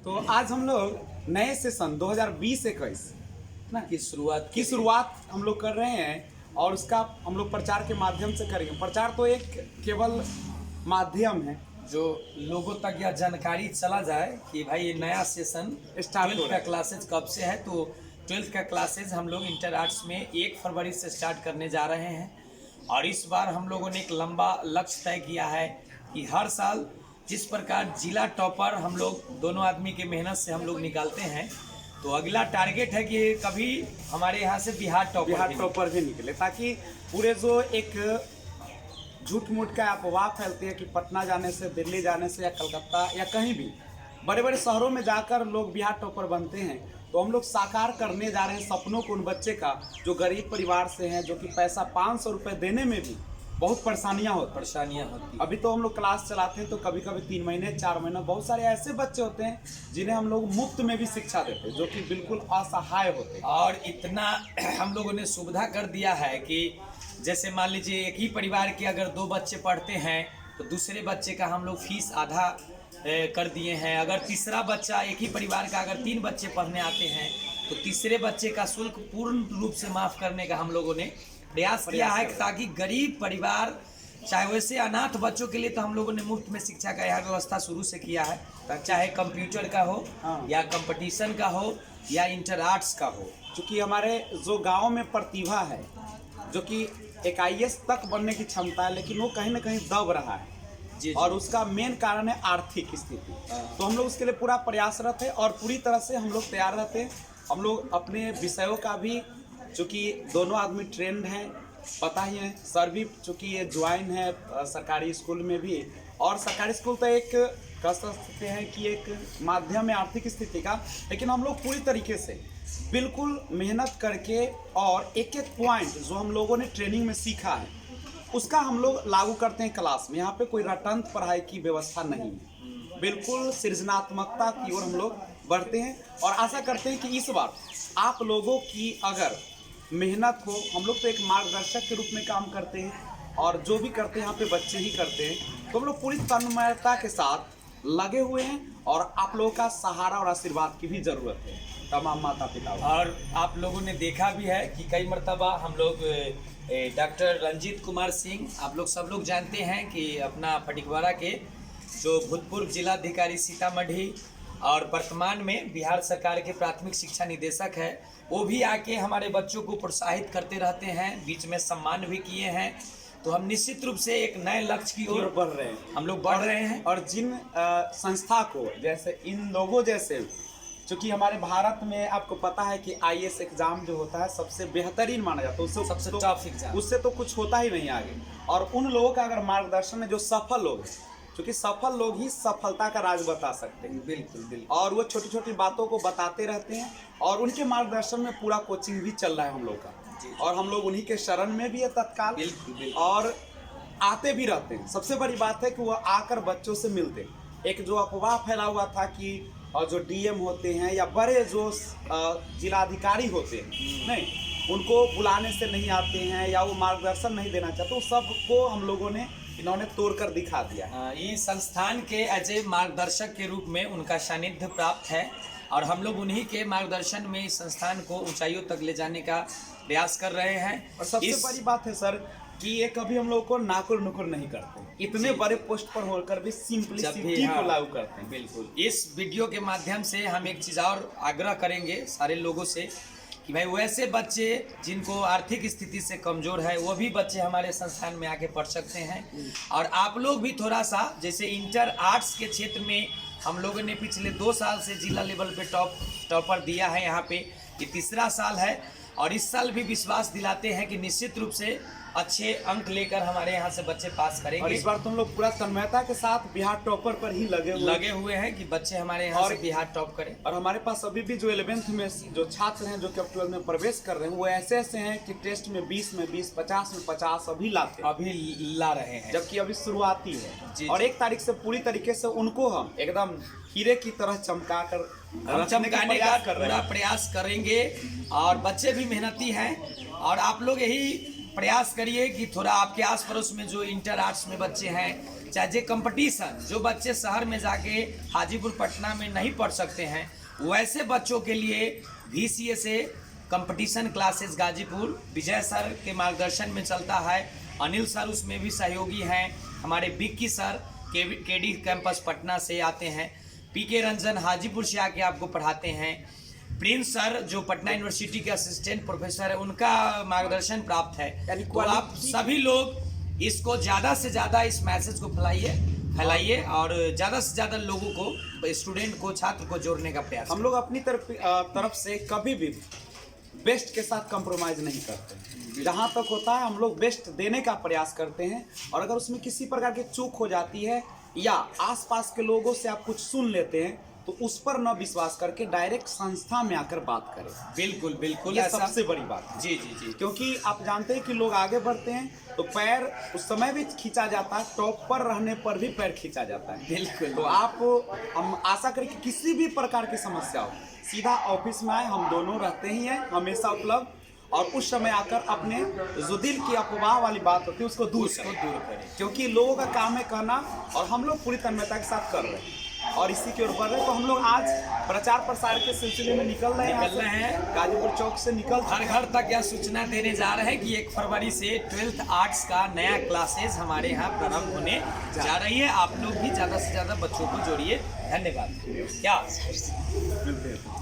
तो आज हम लोग नए सेशन 2020-21 ना की शुरुआत हम लोग कर रहे हैं और उसका हम लोग प्रचार के माध्यम से करेंगे। प्रचार तो एक केवल माध्यम है जो लोगों तक यह जानकारी चला जाए कि भाई ये नया सेशन स्टार्ट हो 12th रहा का है। क्लासेज कब से है। तो 12th का क्लासेज हम लोग इंटर आर्ट्स में 1 फरवरी से स्टार्ट करने जा रहे हैं। और इस बार हम लोगों ने एक लंबा लक्ष्य तय किया है कि हर साल जिस प्रकार जिला टॉपर हम लोग दोनों आदमी के मेहनत से हम लोग निकालते हैं, तो अगला टारगेट है कि कभी हमारे यहाँ से बिहार टॉपर भी निकले, ताकि पूरे जो एक झूठ मूठ का अफवाह फैलती है कि पटना जाने से, दिल्ली जाने से या कलकत्ता या कहीं भी बड़े बड़े शहरों में जाकर लोग बिहार टॉपर बनते हैं, तो हम लोग साकार करने जा रहे हैं सपनों को उन बच्चे का जो गरीब परिवार से हैं, जो कि पैसा 500 रुपये देने में भी बहुत परेशानियां होती। अभी तो हम लोग क्लास चलाते हैं तो कभी कभी 3 महीने 4 महीने बहुत सारे ऐसे बच्चे होते हैं जिन्हें हम लोग मुफ्त में भी शिक्षा देते हैं, जो कि बिल्कुल असहाय होते हैं। और इतना हम लोगों ने सुविधा कर दिया है कि जैसे मान लीजिए एक ही परिवार के अगर 2 बच्चे पढ़ते हैं तो दूसरे बच्चे का हम लोग फीस आधा कर दिए हैं। अगर तीसरा बच्चा, एक ही परिवार का अगर 3 बच्चे पढ़ने आते हैं तो तीसरे बच्चे का शुल्क पूर्ण रूप से माफ़ करने का हम लोगों ने प्रयास किया है, ताकि गरीब परिवार, चाहे वैसे अनाथ बच्चों के लिए तो हम लोगों ने मुफ्त में शिक्षा का यह व्यवस्था शुरू से किया है, चाहे कंप्यूटर का हो या कंपटीशन का हो या इंटर आर्ट्स का हो। क्योंकि हमारे जो गाँव में प्रतिभा है, जो कि एक IAS तक बनने की क्षमता है, लेकिन वो कहीं ना कहीं दब रहा है जी। और उसका मेन कारण है आर्थिक स्थिति। तो हम लोग उसके लिए पूरा प्रयासरत है और पूरी तरह से हम लोग तैयार रहते हैं। हम लोग अपने विषयों का भी, चूँकि दोनों आदमी ट्रेंड हैं, पता ही है, सर भी चूँकि ये ज्वाइन है सरकारी स्कूल में भी, और सरकारी स्कूल तो एक कह सकते हैं कि एक माध्यम है आर्थिक स्थिति का, लेकिन हम लोग पूरी तरीके से बिल्कुल मेहनत करके और एक एक पॉइंट जो हम लोगों ने ट्रेनिंग में सीखा है उसका हम लोग लागू करते हैं क्लास में। यहाँ पे कोई रटंत पढ़ाई की व्यवस्था नहीं है, बिल्कुल सृजनात्मकता की ओर हम लोग बढ़ते हैं और आशा करते हैं कि इस बार आप लोगों की अगर मेहनत हो, हम लोग तो एक मार्गदर्शक के रूप में काम करते हैं और जो भी करते हैं यहाँ पे बच्चे ही करते हैं, तो हम लोग पूरी तन्मयता के साथ लगे हुए हैं और आप लोगों का सहारा और आशीर्वाद की भी ज़रूरत है, तमाम माता पिता। और आप लोगों ने देखा भी है कि कई मरतबा हम लोग डॉक्टर रंजीत कुमार सिंह, आप लोग सब लोग जानते हैं कि अपना फटिकवाड़ा के जो भूतपूर्व जिलाधिकारी सीतामढ़ी और वर्तमान में बिहार सरकार के प्राथमिक शिक्षा निदेशक है, वो भी आके हमारे बच्चों को प्रोत्साहित करते रहते हैं, बीच में सम्मान भी किए हैं। तो हम निश्चित रूप से एक नए लक्ष्य की ओर बढ़ रहे हैं, हम लोग बढ़ रहे हैं। और जिन संस्था को, जैसे इन लोगों जैसे, क्योंकि हमारे भारत में आपको पता है कि IAS एग्जाम जो होता है सबसे बेहतरीन माना जाता है, उससे सबसे टफ एग्जाम, उससे तो कुछ होता ही नहीं आगे। और उन लोगों का अगर मार्गदर्शन में जो सफल लोग हैं, क्योंकि सफल लोग ही सफलता का राज बता सकते हैं। बिल्कुल। और वो छोटी छोटी बातों को बताते रहते हैं और उनके मार्गदर्शन में पूरा कोचिंग भी चल रहा है हम लोग का, और हम लोग उन्हीं के शरण में भी है तत्काल, बिल्कुल। और आते भी रहते हैं। सबसे बड़ी बात है कि वो आकर बच्चों से मिलते हैं। एक जो अफवाह फैला हुआ था कि और जो DM होते हैं या बड़े जो जिलाधिकारी होते हैं, नहीं, उनको बुलाने से नहीं आते हैं या वो मार्गदर्शन नहीं देना चाहते, तो सबको हम लोगों ने इन्होंने तोड़कर दिखा दिया। ये संस्थान के एज ए मार्गदर्शक के रूप में उनका सानिध्य प्राप्त है और हम लोग उन्हीं के मार्गदर्शन में इस संस्थान को ऊंचाइयों तक ले जाने का प्रयास कर रहे हैं। और सबसे बड़ी बात है सर कि ये कभी हम लोग को नाकुर नुकुर नहीं करते, इतने बड़े पोस्ट पर होकर भी सिंपलिसिटी को लागू करते हैं। बिल्कुल। इस वीडियो के माध्यम से हम एक चीज़ और आग्रह करेंगे सारे लोगों से कि भाई वैसे बच्चे जिनको आर्थिक स्थिति से कमज़ोर है, वो भी बच्चे हमारे संस्थान में आके पढ़ सकते हैं। और आप लोग भी थोड़ा सा, जैसे इंटर आर्ट्स के क्षेत्र में हम लोगों ने पिछले 2 साल से जिला लेवल पे टॉपर दिया है, यहाँ पे ये तीसरा साल है, और इस साल भी विश्वास दिलाते हैं कि निश्चित रूप से अच्छे अंक लेकर हमारे यहाँ से बच्चे पास करेंगे। और इस बार तुम लोग पूरा तन्मयता के साथ बिहार टॉपर पर ही लगे हुए हैं कि बच्चे हमारे यहाँ से बिहार टॉप करें। और हमारे पास अभी भी जो 11th में जो छात्र हैं जो कि 12th में प्रवेश कर रहे हैं, वो ऐसे हैं कि टेस्ट में 20 में 20, 50 में 50 अभी ला रहे हैं, जबकि अभी शुरुआती है। जी, और 1 तारीख से पूरी तरीके से उनको हम एकदम हीरे की तरह चमकाने का पूरा प्रयास करेंगे। और बच्चे भी मेहनती हैं और आप लोग यही प्रयास करिए कि थोड़ा आपके आस पड़ोस में जो इंटर आर्ट्स में बच्चे हैं, चाहे जो कंपटीशन, जो बच्चे शहर में जाके हाजीपुर पटना में नहीं पढ़ सकते हैं, वैसे बच्चों के लिए VCA से कंपटीशन क्लासेस गाजीपुर विजय सर के मार्गदर्शन में चलता है। अनिल सर उसमें भी सहयोगी हैं, हमारे Bikki sir KD campus Patna से आते हैं, PK रंजन हाजीपुर से आके आपको पढ़ाते हैं, प्रिंस सर जो पटना यूनिवर्सिटी के असिस्टेंट प्रोफेसर है, उनका मार्गदर्शन प्राप्त है। तो आप सभी लोग इसको ज़्यादा से ज़्यादा इस मैसेज को फैलाइए और ज़्यादा से ज़्यादा लोगों को, स्टूडेंट को, छात्र को जोड़ने का प्रयास। हम लोग अपनी तरफ से कभी भी बेस्ट के साथ कंप्रोमाइज़ नहीं करते। जहाँ तक होता है हम लोग बेस्ट देने का प्रयास करते हैं, और अगर उसमें किसी प्रकार की चूक हो जाती है या आसपास के लोगों से आप कुछ सुन लेते हैं तो उस पर न विश्वास करके डायरेक्ट संस्था में आकर बात करें। बिल्कुल बिल्कुल, ये सबसे बड़ी बात है। जी जी जी, क्योंकि आप जानते हैं कि लोग आगे बढ़ते हैं तो पैर उस समय भी खींचा जाता है, टॉप पर रहने पर भी पैर खींचा जाता है। बिल्कुल। तो आप, हम आशा करें कि किसी भी प्रकार की समस्या हो, सीधा ऑफिस में आए, हम दोनों रहते ही हैं हमेशा उपलब्ध, और उस समय आकर अपने जो दिल की अफवाह वाली बात होती है उसको दूर करें। क्योंकि लोगों का काम है कहना, और हम लोग पूरी तन्मयता के साथ कर रहे हैं और इसी की ओर बढ़ रहे हैं। तो हम लोग आज प्रचार प्रसार के सिलसिले में निकल रहे हैं, गाजीपुर चौक से निकल हर घर तक यह सूचना देने जा रहे हैं कि 1 फरवरी से 12th आर्ट्स का नया क्लासेस हमारे यहाँ प्रारंभ होने जा रही है। आप लोग भी ज़्यादा से ज़्यादा बच्चों को जोड़िए। धन्यवाद। क्या मिलते हैं।